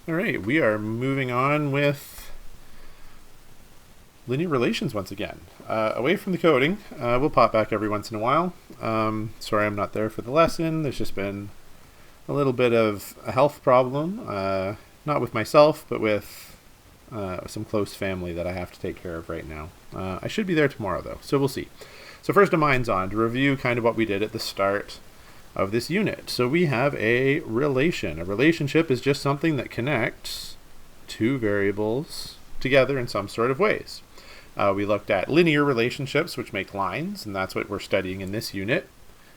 All right, we are moving on with linear relations once again. Away from the coding, we'll pop back every once in a while. Sorry I'm not there for the lesson. There's just been a little bit of a health problem, not with myself, but with some close family that I have to take care of right now. I should be there tomorrow though, so we'll see. So first a mind's on to review kind of what we did at the start of this unit. So we have a relation. A relationship is just something that connects two variables together in some sort of ways. We looked at linear relationships, which make lines, and that's what we're studying in this unit.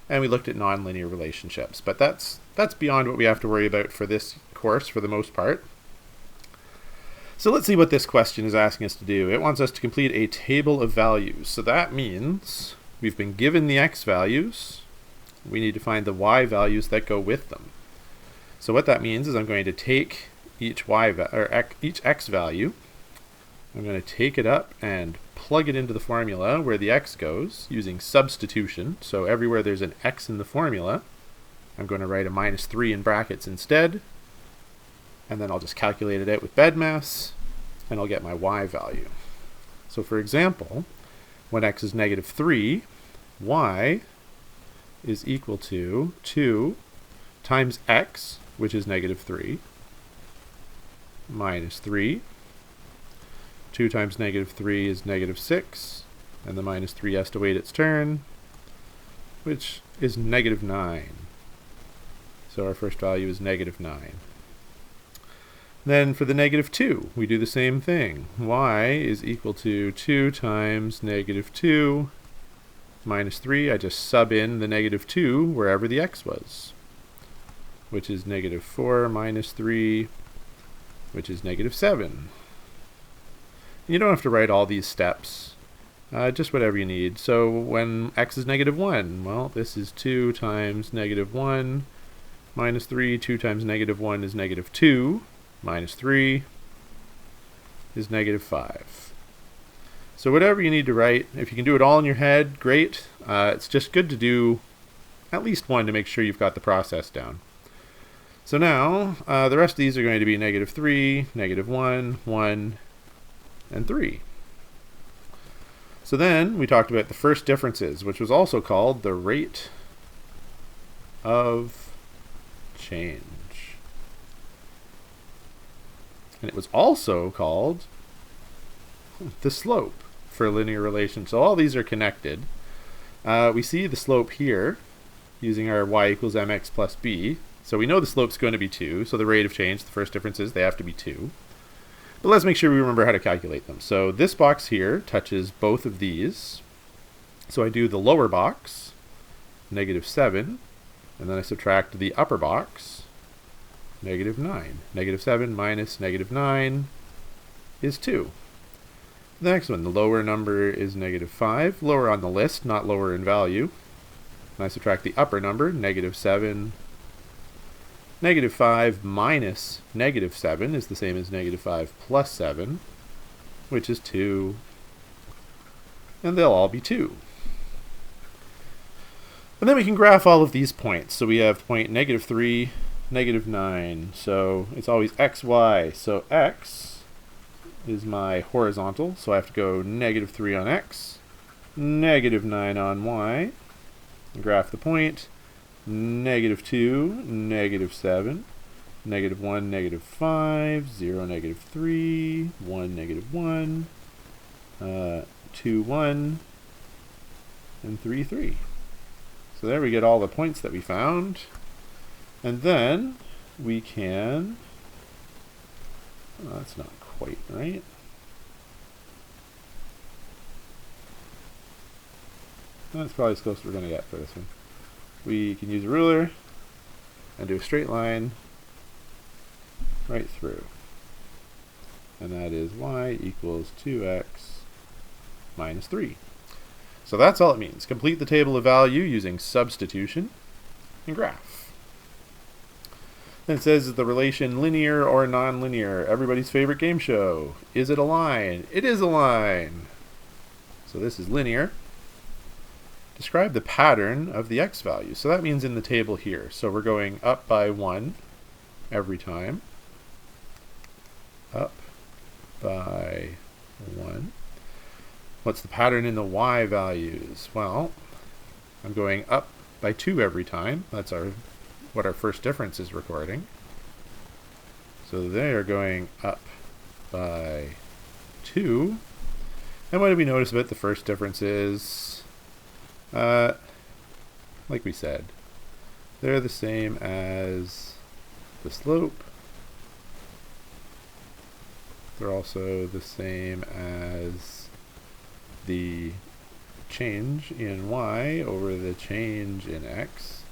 And we looked at nonlinear relationships, but that's beyond what we have to worry about for this course for the most part. So let's see what this question is asking us to do. It wants us to complete a table of values. So that means we've been given the x values. We need to find the y values that go with them. So what that means is I'm going to take each x value. I'm going to take it up and plug it into the formula where the x goes using substitution. So everywhere there's an x in the formula, I'm going to write a -3 in brackets instead. And then I'll just calculate it out with BEDMAS, and I'll get my y value. So for example, when x is -3, y is equal to 2 times x, which is -3, minus 3. 2 times -3 is -6, and the -3 has to wait its turn, which is -9. So our first value is -9. Then for the -2, we do the same thing. Y is equal to 2 times -2 minus 3. I just sub in the -2 wherever the x was, which is -4 minus 3, which is -7. You don't have to write all these steps, just whatever you need. So when x is -1, well, this is 2 times -1 minus 3. 2 times -1 is -2. Minus 3 is -5. So whatever you need to write, if you can do it all in your head, great. It's just good to do at least one to make sure you've got the process down. So now, the rest of these are going to be -3, -1, 1, and 3. So then we talked about the first differences, which was also called the rate of change. And it was also called the slope for linear relations. So all these are connected. We see the slope here using our y equals mx plus b. So we know the slope's going to be 2. So the rate of change, the first difference is they have to be 2. But let's make sure we remember how to calculate them. So this box here touches both of these. So I do the lower box, -7, and then I subtract the upper box, -9. -7 minus -9 is 2. The next one, the lower number is -5, lower on the list, not lower in value. And I subtract the upper number, -7. -5 minus -7 is the same as -5 plus 7, which is 2. And they'll all be 2. And then we can graph all of these points. So we have point -3, -9. So it's always x, y. So x is my horizontal. So I have to go -3 on x, -9 on y. And graph the point. -2, -7, -1, -5, 0, -3, 1, -1, 2, 1, and 3, 3. So there we get all the points that we found. And then we can, that's not quite right. That's probably as close as we're going to get for this one. We can use a ruler and do a straight line right through. And that is y equals 2x minus 3. So that's all it means. Complete the table of value using substitution and graph. Then it says, is the relation linear or nonlinear? Everybody's favorite game show. Is it a line? It is a line. So this is linear. Describe the pattern of the x value. So that means in the table here. So we're going up by 1 every time. up by 1. What's the pattern in the y values? Well, I'm going up by 2 every time. That's what our first difference is recording. So they are going up by 2. And what did we notice about the first difference is, like we said, they're the same as the slope. They're also the same as the change in y over the change in x.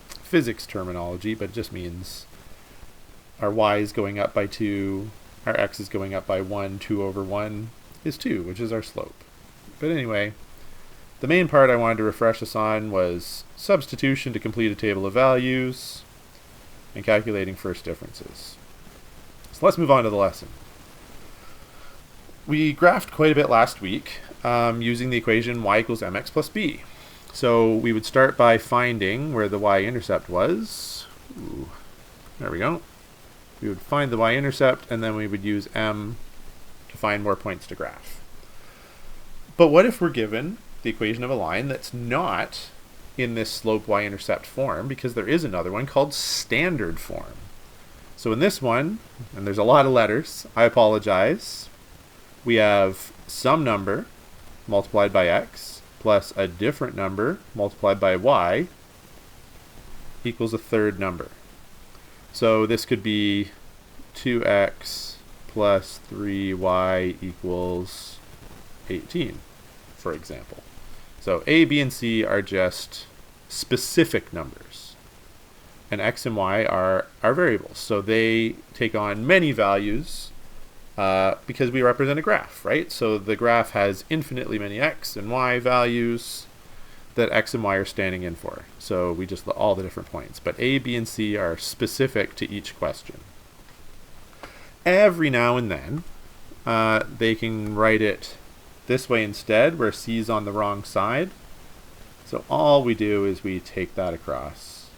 Physics terminology, but it just means our y is going up by 2, our x is going up by 1, 2 over 1 is 2, which is our slope. But anyway, the main part I wanted to refresh us on was substitution to complete a table of values and calculating first differences. So let's move on to the lesson. We graphed quite a bit last week using the equation y equals mx plus b. So we would start by finding where the y-intercept was. Ooh, there we go. We would find the y-intercept, and then we would use m to find more points to graph. But what if we're given the equation of a line that's not in this slope y-intercept form, because there is another one called standard form. So in this one, and there's a lot of letters, I apologize, we have some number multiplied by x plus a different number multiplied by y equals a third number. So this could be 2x plus 3y equals 18, for example. So a, b, and c are just specific numbers. And x and y are variables. So they take on many values because we represent a graph, right? So the graph has infinitely many x and y values that x and y are standing in for. So we just all the different points. But a, b, and c are specific to each question. Every now and then, they can write it this way instead, where c is on the wrong side. So all we do is we take that across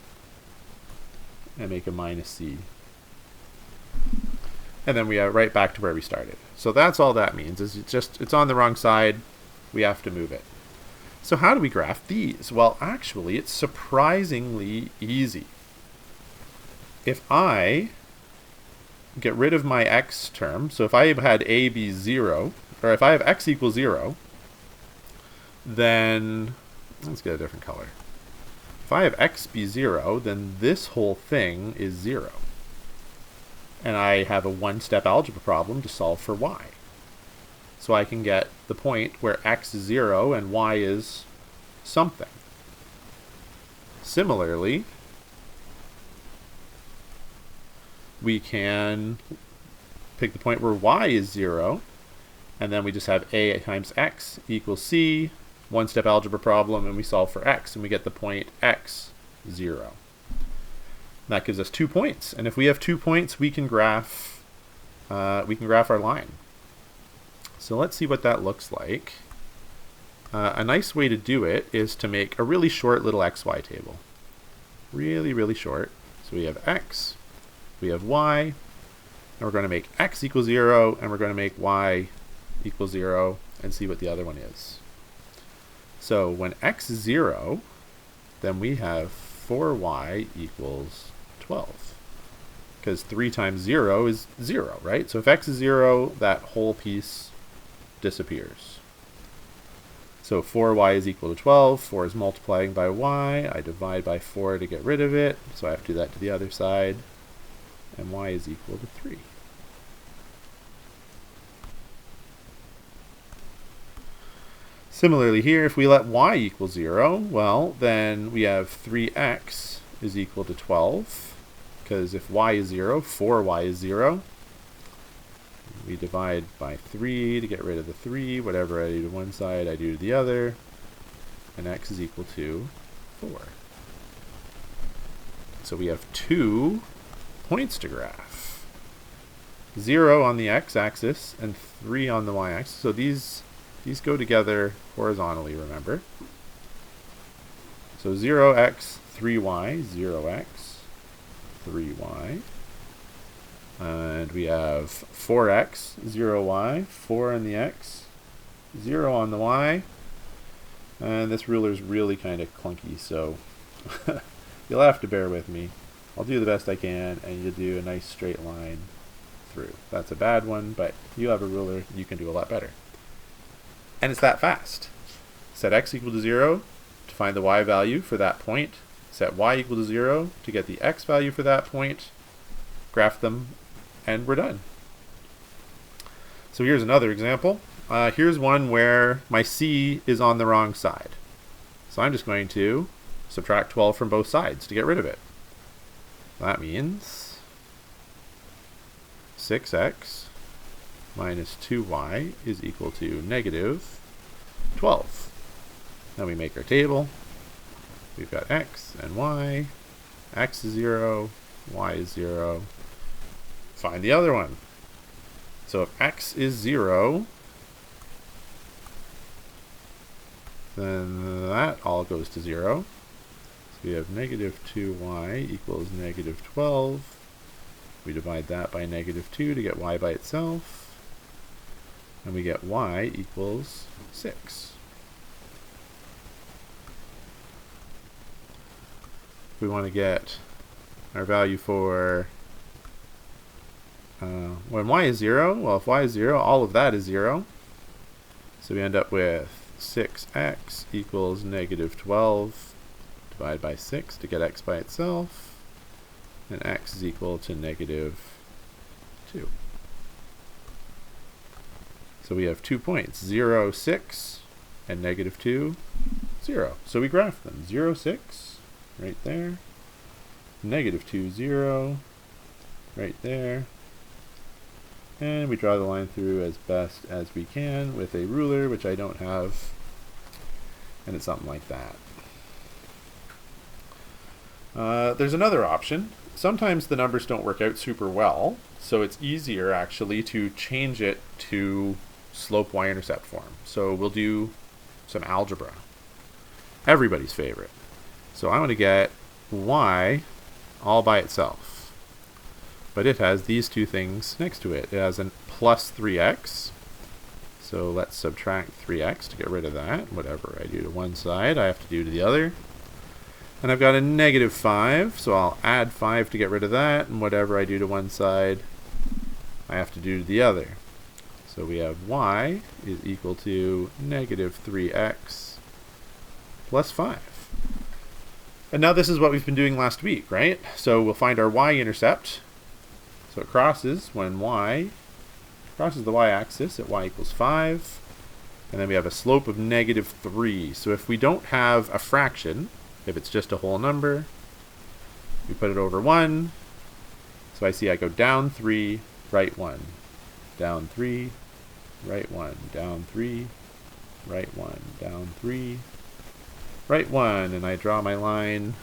and make a minus c. And then we are right back to where we started. So that's all that means, is it's on the wrong side, we have to move it. So how do we graph these? Well, actually, it's surprisingly easy. If I get rid of my x term, so if I had a be 0, or if I have x equals 0, then, let's get a different color. If I have x be 0, then this whole thing is 0. And I have a one-step algebra problem to solve for y. So I can get the point where x is 0 and y is something. Similarly, we can pick the point where y is 0, and then we just have a times x equals c, one-step algebra problem, and we solve for x, and we get the point x, 0. That gives us 2 points, and if we have 2 points, we can graph our line. So let's see what that looks like. A nice way to do it is to make a really short little xy table. Really, really short. So we have x, we have y, and we're going to make x equals 0, and we're going to make y equals 0, and see what the other one is. So when x is 0, then we have 4y equals 12. Because 3 times 0 is 0, right? So if x is 0, that whole piece disappears. So 4y is equal to 12. 4 is multiplying by y. I divide by 4 to get rid of it. So I have to do that to the other side. And y is equal to 3. Similarly here, if we let y equal 0, well, then we have 3x is equal to 12. Because if y is 0, 4y is 0. We divide by 3 to get rid of the 3. Whatever I do to one side, I do to the other. And x is equal to 4. So we have 2 points to graph. 0 on the x-axis and 3 on the y-axis. So these go together horizontally, remember. So 0x, 3y, 0x, 3y. And we have 4x, 0y, 4 on the x, 0 on the y. And this ruler is really kind of clunky, so you'll have to bear with me. I'll do the best I can, and you'll do a nice straight line through. That's a bad one, but you have a ruler, you can do a lot better. And it's that fast. Set x equal to 0 to find the y value for that point. Set y equal to 0 to get the x value for that point. Graph them, and we're done. So here's another example. Here's one where my c is on the wrong side. So I'm just going to subtract 12 from both sides to get rid of it. That means 6x minus 2y is equal to negative 12. Now we make our table. We've got x and y. X is 0, y is 0. Find the other one. So if x is 0, then that all goes to 0. So we have negative 2y equals negative 12. We divide that by negative 2 to get y by itself. And we get y equals 6. If we want to get our value for when y is 0, well, if y is 0, all of that is 0. So we end up with 6x equals negative 12 divided by 6 to get x by itself, and x is equal to negative 2. So we have 2 points, 0, 6, and negative 2, 0. So we graph them, 0, 6, right there, negative 2, 0, right there, and we draw the line through as best as we can with a ruler, which I don't have, and it's something like that. There's another option. Sometimes the numbers don't work out super well, so it's easier actually to change it to slope y-intercept form. So we'll do some algebra. Everybody's favorite. So I want to get y all by itself. But it has these two things next to it. It has a plus 3x. So let's subtract 3x to get rid of that. Whatever I do to one side, I have to do to the other. And I've got a negative 5, so I'll add 5 to get rid of that. And whatever I do to one side, I have to do to the other. So we have y is equal to negative 3x plus 5. And now this is what we've been doing last week, right? So we'll find our y-intercept. So it crosses when y crosses the y-axis at y equals 5. And then we have a slope of negative 3. So if we don't have a fraction, if it's just a whole number, we put it over 1. So I see I go down 3, right 1. Down 3, right 1. Down 3, right 1. Down 3, right 1. And I draw my line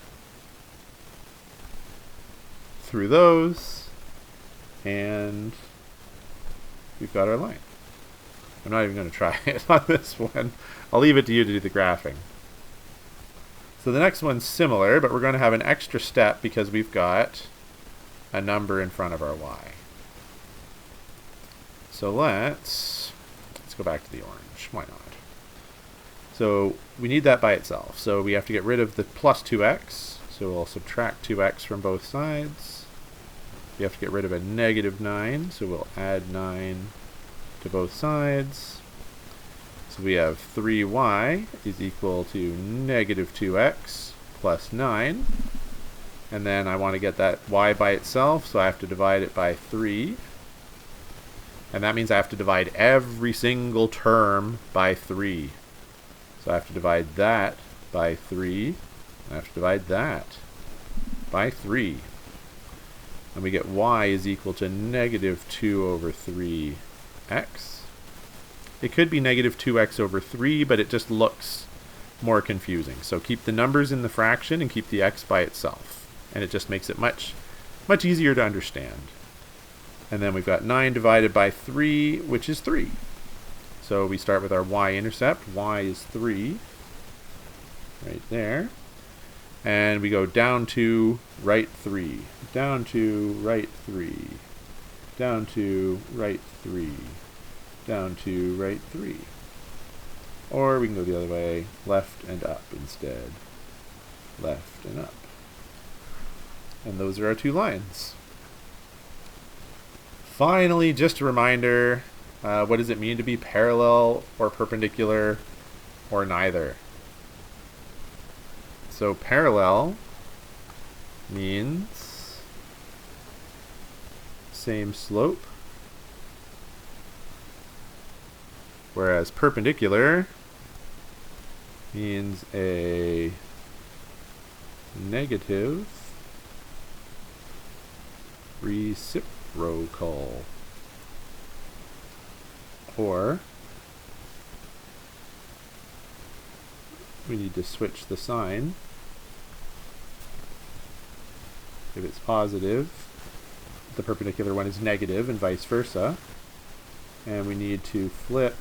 through those. And we've got our line. I'm not even going to try it on this one. I'll leave it to you to do the graphing. So the next one's similar, but we're going to have an extra step because we've got a number in front of our y. So let's go back to the orange. Why not? So we need that by itself. So we have to get rid of the plus 2x. So we'll subtract 2x from both sides. We have to get rid of a negative 9, so we'll add 9 to both sides. So we have 3y is equal to negative 2x plus 9. And then I want to get that y by itself, so I have to divide it by 3. And that means I have to divide every single term by 3. So I have to divide that by 3. I have to divide that by 3. And we get y is equal to negative 2 over 3x. It could be negative 2x over 3, but it just looks more confusing. So keep the numbers in the fraction and keep the x by itself. And it just makes it much easier to understand. And then we've got 9 divided by 3, which is 3. So we start with our y-intercept. Y is 3, right there. And we go down to right 3, down to right 3, down to right 3, down to right 3. Or we can go the other way, left and up instead. Left and up. And those are our two lines. Finally, just a reminder, what does it mean to be parallel or perpendicular or neither? So parallel means same slope, whereas perpendicular means a negative reciprocal, or we need to switch the sign. If it's positive, the perpendicular one is negative and vice versa. And we need to flip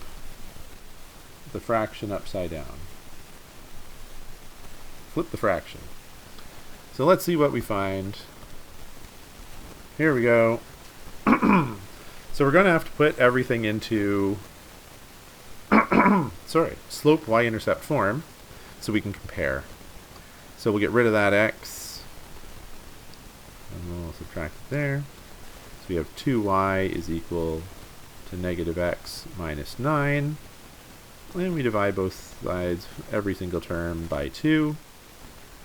the fraction upside down. Flip the fraction. So let's see what we find. Here we go. So we're going to have to put everything into slope y-intercept form so we can compare. So we'll get rid of that x. And we'll subtract it there. So we have 2y is equal to negative x minus 9. And we divide both sides, every single term, by 2.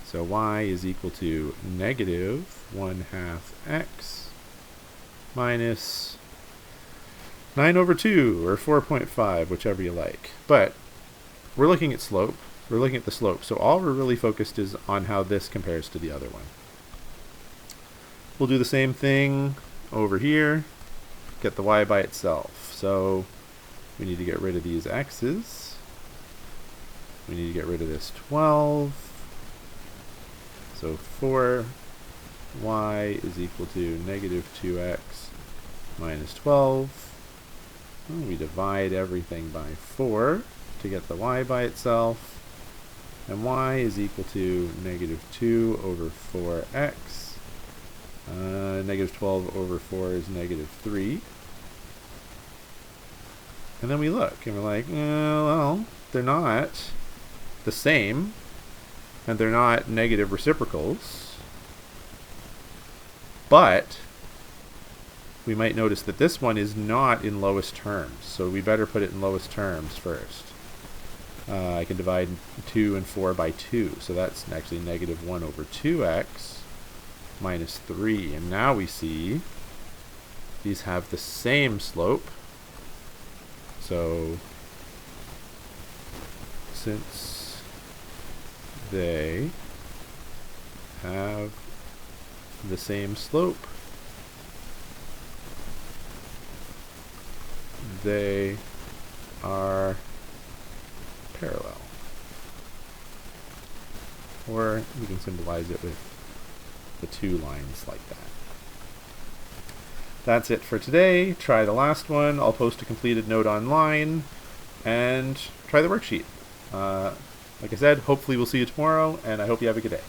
So y is equal to negative 1/2 x minus 9 over 2, or 4.5, whichever you like. But we're looking at slope. We're looking at the slope. So all we're really focused is on how this compares to the other one. We'll do the same thing over here. Get the y by itself. So we need to get rid of these x's. We need to get rid of this 12. So 4y is equal to negative 2x minus 12. And we divide everything by 4 to get the y by itself. And y is equal to negative 2 over 4x. Negative 12 over 4 is negative 3. And then we look and we're like, well, they're not the same, and they're not negative reciprocals, but we might notice that this one is not in lowest terms, so we better put it in lowest terms first. I can divide 2 and 4 by 2, so that's actually negative 1 over 2x minus 3. And now we see these have the same slope. So since they have the same slope, they are parallel. Or we can symbolize it with the two lines like that. That's it for today. Try the last one. I'll post a completed note online, and try the worksheet. Like I said, hopefully we'll see you tomorrow, and I hope you have a good day.